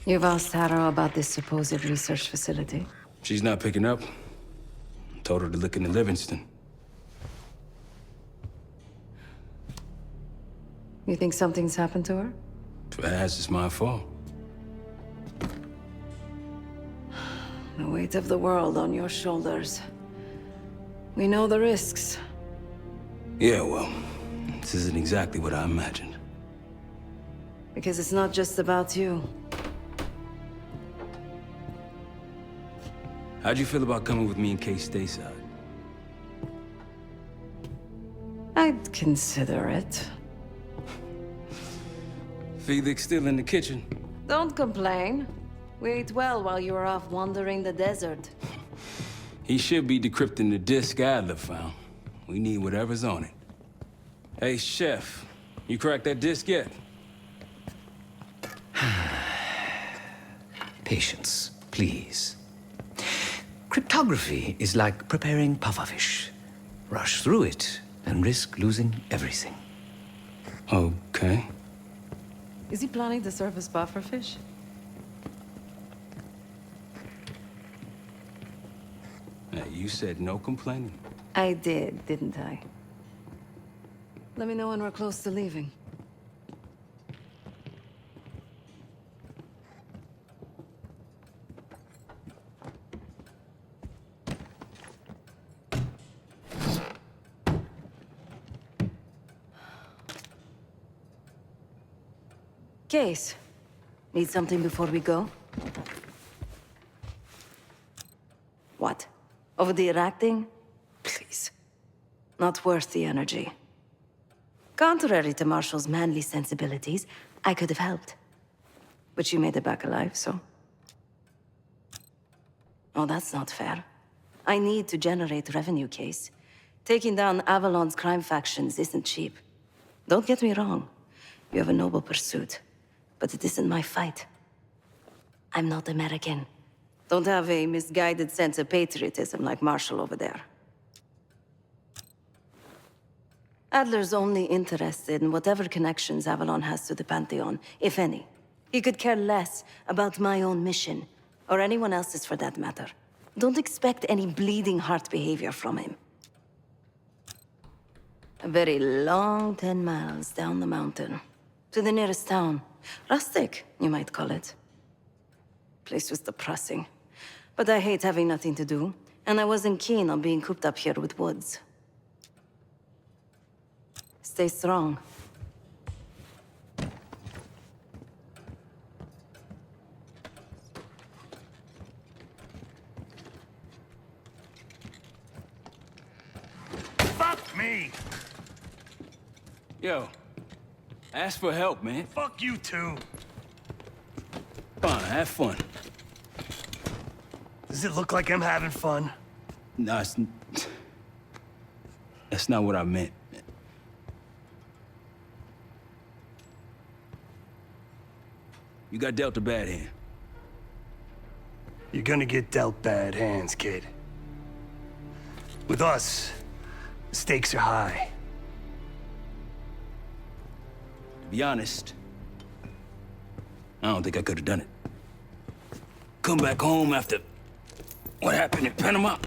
You've asked Tara about this supposed research facility? She's not picking up. Told her to look into Livingston. You think something's happened to her? If it has, it's my fault. The weight of the world on your shoulders. We know the risks. Yeah, well, this isn't exactly what I imagined. Because it's not just about you. How'd you feel about coming with me in case stateside? I'd consider it. Felix still in the kitchen. Don't complain. We ate well while you were off wandering the desert. He should be decrypting the disk Adler found. We need whatever's on it. Hey, Chef, you cracked that disk yet? Patience, please. Cryptography is like preparing pufferfish. Rush through it and risk losing everything. Okay. Is he planning to serve us pufferfish? Hey, you said no complaining. I did, didn't I? Let me know when we're close to leaving. Case. Need something before we go? What? Over the acting? Please. Not worth the energy. Contrary to Marshall's manly sensibilities, I could have helped. But you made it back alive, so... Oh, that's not fair. I need to generate revenue, Case. Taking down Avalon's crime factions isn't cheap. Don't get me wrong. You have a noble pursuit. But it isn't my fight. I'm not American. Don't have a misguided sense of patriotism like Marshall over there. Adler's only interested in whatever connections Avalon has to the Pantheon, if any. He could care less about my own mission, or anyone else's for that matter. Don't expect any bleeding heart behavior from him. A very long 10 miles down the mountain, to the nearest town. Rustic, you might call it. Place was depressing. But I hate having nothing to do, and I wasn't keen on being cooped up here with Woods. Stay strong. Fuck me! Yo, ask for help, man. Fuck you too. Come on, have fun. Does it look like I'm having fun? No, that's not what I meant. You got dealt a bad hand. You're gonna get dealt bad hands, kid. With us, the stakes are high. To be honest, I don't think I could have done it. Come back home after what happened in Panama.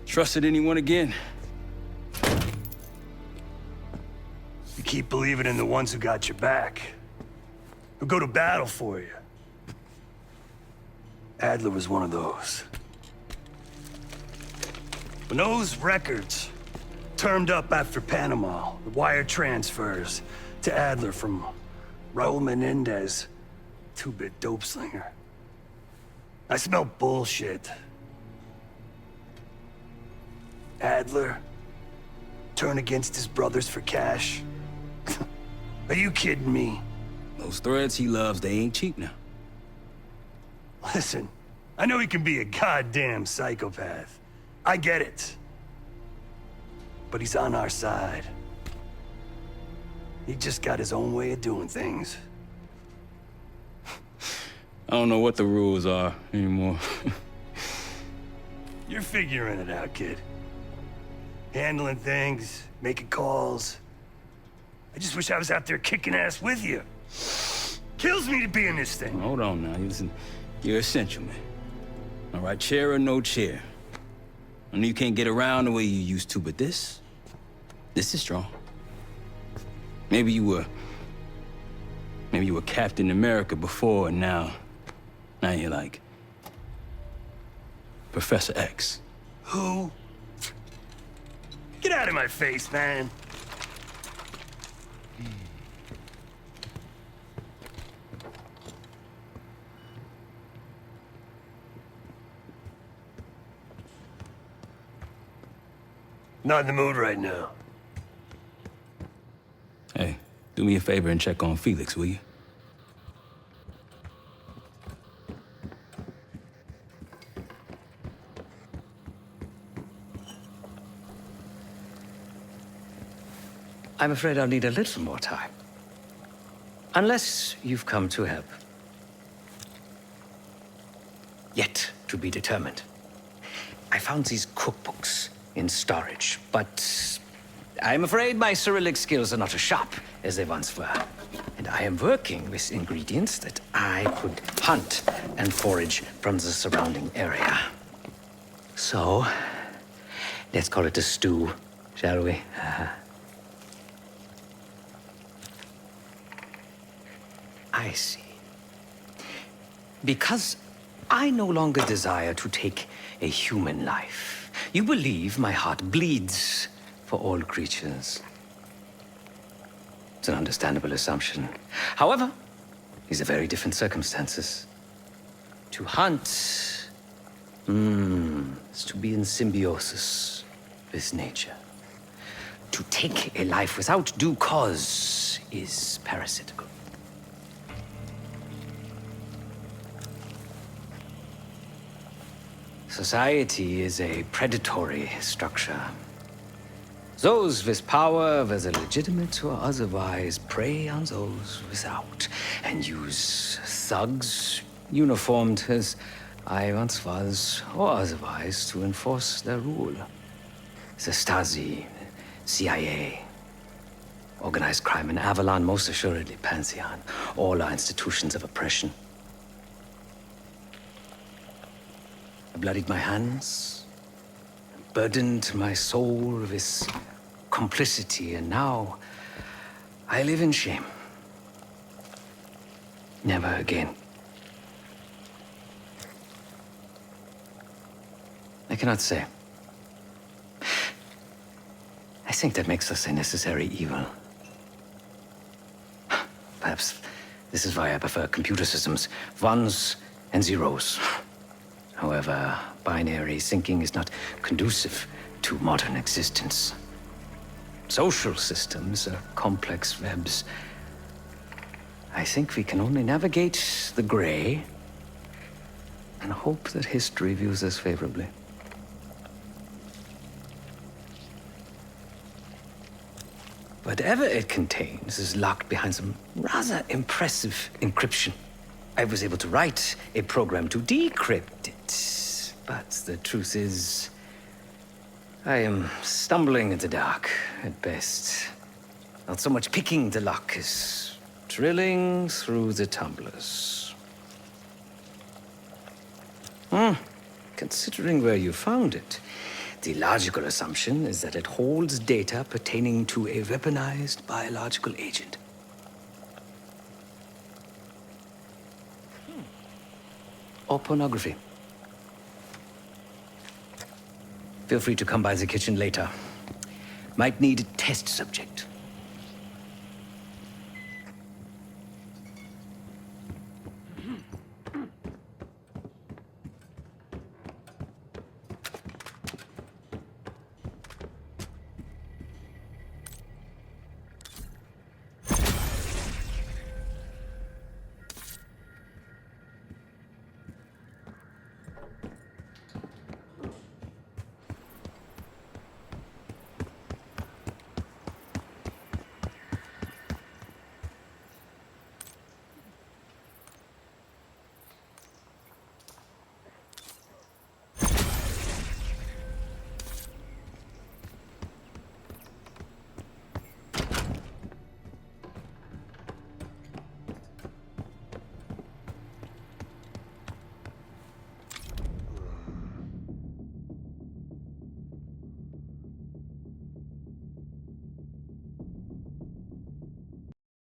Trusted anyone again? You keep believing in the ones who got your back. Who go to battle for you. Adler was one of those. When those records turned up after Panama, the wire transfers to Adler from Raul Menendez, two-bit dope slinger. I smelled bullshit. Adler turn against his brothers for cash? Are you kidding me? Those threads he loves, they ain't cheap now. Listen, I know he can be a goddamn psychopath. I get it. But he's on our side. He just got his own way of doing things. I don't know what the rules are anymore. You're figuring it out, kid. Handling things, making calls. I just wish I was out there kicking ass with you. Kills me to be in this thing. Hold on now. Listen, you're essential, man. All right, chair or no chair. I know you can't get around the way you used to, but this is strong. Maybe you were Captain America before, and now you're like Professor X. Who? Get out of my face, man. Not in the mood right now. Hey, do me a favor and check on Felix, will you? I'm afraid I'll need a little more time. Unless you've come to help. Yet to be determined. I found these cookbooks in storage, but I'm afraid my Cyrillic skills are not as sharp as they once were. And I am working with ingredients that I could hunt and forage from the surrounding area. So, let's call it a stew, shall we? I see. Because I no longer desire to take a human life, you believe my heart bleeds for all creatures. It's an understandable assumption. However, these are very different circumstances. To hunt, is to be in symbiosis with nature. To take a life without due cause is parasitical. Society is a predatory structure. Those with power, whether legitimate or otherwise, prey on those without, and use thugs, uniformed as I once was, or otherwise, to enforce their rule. The Stasi, CIA, organized crime in Avalon, most assuredly Pantheon, all are institutions of oppression. I bloodied my hands, burdened my soul with complicity, and now I live in shame. Never again. I cannot say. I think that makes us a necessary evil. Perhaps this is why I prefer computer systems, ones and zeros. However, binary thinking is not conducive to modern existence. Social systems are complex webs. I think we can only navigate the gray and hope that history views us favorably. Whatever it contains is locked behind some rather impressive encryption. I was able to write a program to decrypt it, but the truth is, I am stumbling in the dark at best. Not so much picking the lock as drilling through the tumblers. Considering where you found it, the logical assumption is that it holds data pertaining to a weaponized biological agent. Or pornography. Feel free to come by the kitchen later. Might need a test subject.